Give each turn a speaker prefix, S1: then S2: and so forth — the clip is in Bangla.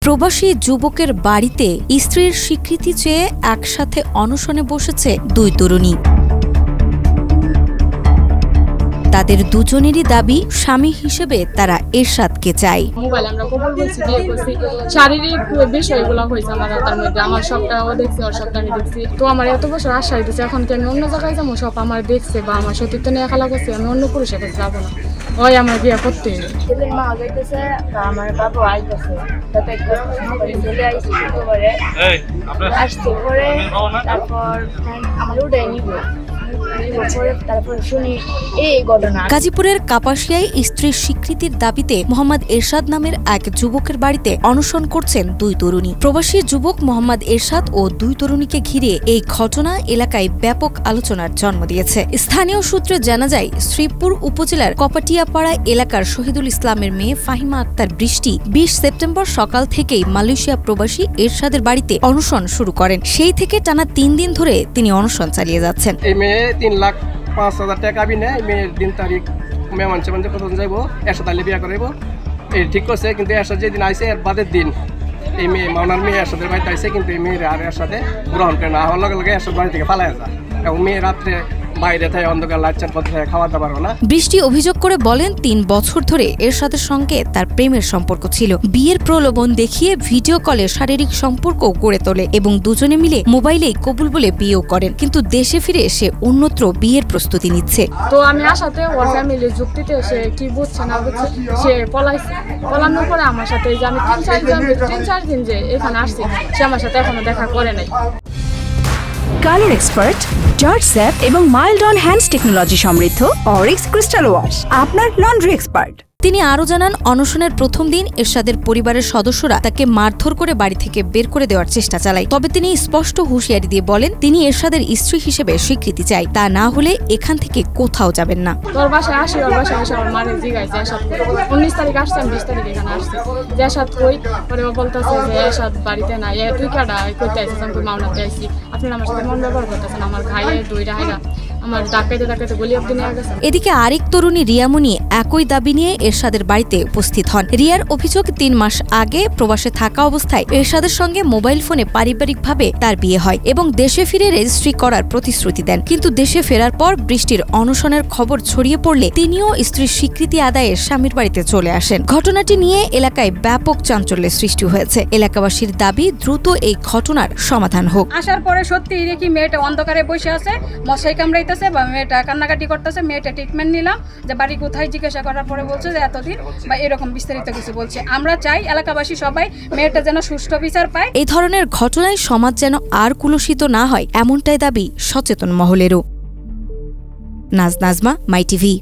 S1: প্রবাসী যুবকের বাড়িতে স্ত্রীর স্বীকৃতি চেয়ে একসাথে অনশনে বসেছে দুই তরুণী। তাদের দুজনেরই দাবি, স্বামী হিসেবে তারা এরশাদকে চায়।
S2: মোবাইলে আমরা কবুল বলছি, বিয়ে করছি, শারীরিক বিষয়গুলো হয়েছে আমাদের তার মধ্যে। আমার সবটা ও দেখছে, ওর সবটা আমি দেখছি। তো আমার এত বছর আশা হইতেছে, এখন কি আমি অন্য জায়গায় যাবো? সব আমার দেখছে বা আমার সতীর্থ নিয়ে খেলা করছে, আমি অন্য পুরুষের কাছে যাবো না। ওই আমার বিয়ে করতে ছেলের মা যাইতেছে, আমার বাবু আইতেছে, তাতে ছেলে আইসি করে আসতে পরে তারপর আমার উঠে নিব।
S1: গাজীপুরের কাপাসিয়ায় স্ত্রীর স্বীকৃতির দাবিতে মোহাম্মদ এরশাদ নামের এক যুবকের বাড়িতে অনশন করছেন দুই তরুণী। প্রবাসী যুবক মোহাম্মদ এরশাদ ও দুই তরুণীকে ঘিরে এই ঘটনা এলাকায় ব্যাপক আলোচনার জন্ম দিয়েছে। স্থানীয় সূত্রে জানা যায়, শ্রীপুর উপজেলার কপাটিয়াপাড়া এলাকার শহীদুল ইসলামের মেয়ে ফাহিমা আক্তার বৃষ্টি ২০ সেপ্টেম্বর সকাল থেকেই মালয়েশিয়া প্রবাসী এরশাদের বাড়িতে অনশন শুরু করেন। সেই থেকে টানা ৩ দিন ধরে তিনি অনশন চালিয়ে যাচ্ছেন।
S3: ৩,৫,০০০ টাকা বিনে মেয়ের দিন তারিখ মেয়ে মানছে প্রথম যাইবো, এরশাদ আলী বিয়া করাইব এই ঠিক করছে। কিন্তু এরশাদ যেদিন আইসে এর বাদের দিন এই মেয়ে মাওনার মেয়ে এরশাদের বাড়িতে আইসে, কিন্তু এই মেয়ের আর এরশাদে গ্রহণ করে না। হওয়ার লগে লগে এরশাদ বাড়ি থেকে পালায় যায় এবং মেয়ে রাত্রে বাইরে থাকে অন্ধকার লাইট পথে খাওয়া দাওয়া পারবো না।
S1: বৃষ্টি অভিযোগ করে বলেন, ৩ বছর ধরে এরশাদের সঙ্গে তার প্রেমের সম্পর্ক ছিল। বিয়ের প্রলোভন দেখিয়ে ভিডিও কলে শারীরিক সম্পর্ক গড়ে তোলে এবং দুজনে মিলে মোবাইলেই কবুল বলে বিয়েও করেন। কিন্তু দেশে ফিরে সে অন্যত্র বিয়ের প্রস্তুতি নিচ্ছে।
S2: তো আমি আসাতে ওর ফ্যামিলির যুক্তিতে সে কি বুঝছে না বুঝছে, সে পলাইছে। পলানোর পরে আমার সাথে যে আমি ৩-৪ দিন যে এখানে আসছি, সে আমার সাথে এখনো দেখা করে নাই।
S4: কালার এক্সপার্ট, জর্জ স্যাপ এবং মাইল্ড অন হ্যান্ডস টেকনোলজি সমৃদ্ধ অরিক্স ক্রিস্টাল ওয়াশ আপনার লন্ড্রি এক্সপার্ট।
S1: তিনি আরও জানান, অনশনের প্রথম দিন এরশাদের পরিবারের সদস্যরা তাকে মারধর করে বাড়ি থেকে বের করে দেওয়ার চেষ্টা চালায়। তবে তিনি স্পষ্ট হুঁশিয়ারি দিয়ে বলেন, তিনি এরশাদের স্ত্রী হিসেবে স্বীকৃতি চাই, তা না হলে এখান থেকে কোথাও যাবেন না।
S2: তোর বাসায় আসি, ওর বাসায় আসে, আমার মারে জিগাইছে এরশাদ 19 তারিখ আসছে, আমি 20 তারিখ এখানে আসছি। যে এরশাদ কই, পরে ও বলতেছে যে এরশাদ বাড়িতে না, তুই কাটা করতে আসছিস, আমি মাওনাতে আসছি, আপনি আমার সাথে মন ব্যবহার করতেছেন। আমার ভাইয়ের দুইটা হাইরা আমার ডাকাইতে ডাকাইতে গলি অব্দি নিয়ে গেছে।
S1: এদিকে আরেক তরুণী রিয়ামণি একই দাবি নিয়ে এরশাদের বাড়িতে উপস্থিত হন। রিয়ার অভিযোগ, ৩ মাস আগে প্রবাসে থাকা অবস্থায় এরশাদের সঙ্গে মোবাইল ফোনে পারিবারিকভাবে তার বিয়ে হয় এবং দেশে ফিরে রেজিস্ট্রি করার প্রতিশ্রুতি দেন। কিন্তু দেশে ফেরার পর বৃষ্টির অনশনের খবর ছড়িয়ে পড়লে তিনিও স্ত্রীর স্বীকৃতি আদায়ে স্বামীর বাড়িতে চলে আসেন। ঘটনাটি নিয়ে এলাকায় ব্যাপক চাঞ্চল্যের সৃষ্টি হয়েছে। এলাকাবাসীর দাবি, দ্রুত এই ঘটনার সমাধান হোক।
S5: আসার পরে সত্যি দেখি মেয়েটা অন্ধকারে বসে আছে, মশাই কামড়াইতেছে বা মেয়েটা কান্নাকাটি করতেছে। মেয়েটা ট্রিটমেন্ট নিলাম, যে বাড়ি কোথায় জিজ্ঞাসা করার পরে বলছে যে এতদিন বা এরকম বিস্তারিত কিছু বলছে। আমরা চাই এলাকাবাসী সবাই মেয়েটা যেন সুষ্ঠু বিচার পায়।
S1: এই ধরনের ঘটনায় সমাজ যেন আর কুলুষিত না হয়, এমনটাই দাবি সচেতন মহলেরও। নাজমা, মাই টিভি।